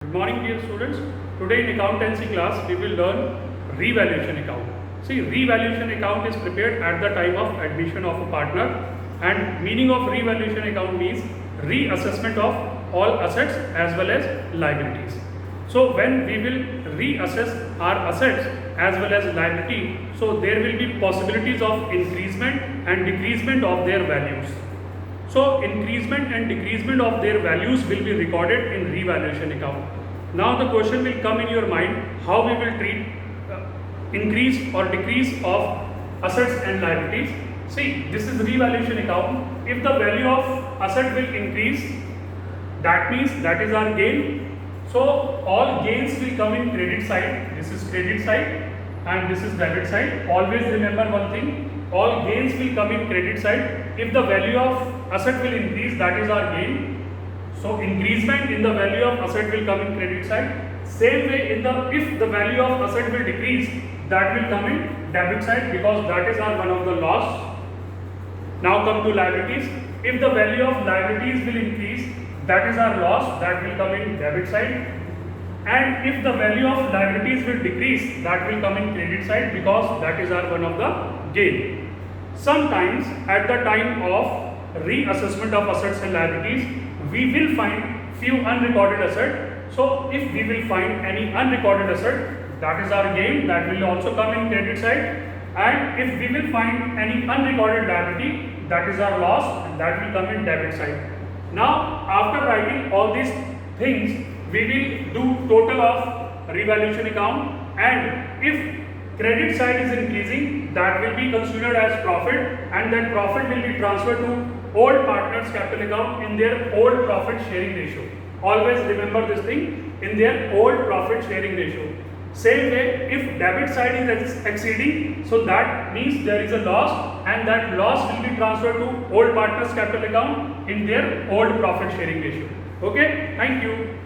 Good morning dear students. Today in accountancy class we will learn revaluation account. See, revaluation account is prepared at the time of admission of a partner, and meaning of revaluation account means reassessment of all assets as well as liabilities. So when we will reassess our assets as well as liability, so there will be possibilities of increasement and decreasement of their values. So increasement and decreasement of their values will be recorded in revaluation account. Now the question will come in your mind, how we will treat increase or decrease of assets and liabilities. See, this is revaluation account. If the value of asset will increase, that means that is our gain. So all gains will come in credit side. This is credit side and this is debit side. Always remember one thing, all gains will come in credit side. If the value of asset will increase, that is our gain. So increasement in the value of asset will come in credit side. Same way if the value of asset will decrease, that will come in debit side, because that is our one of the loss. Now come to liabilities. If the value of liabilities will increase, that is our loss, that will come in debit side. And if the value of liabilities will decrease, that will come in credit side, because that is our one of the gain. Sometimes at the time of reassessment of assets and liabilities, we will find few unrecorded assets. So if we will find any unrecorded asset, that is our gain, that will also come in credit side. And if we will find any unrecorded liability, that is our loss, and that will come in debit side. Now after writing all these things, we will do total of revaluation account, and if credit side is increasing, that will be considered as profit, and that profit will be transferred to old partners capital account in their old profit sharing ratio. Always remember this thing, in their old profit sharing ratio. Same way, if debit side is exceeding, so that means there is a loss, and that loss will be transferred to old partners capital account in their old profit sharing ratio. Okay, thank you.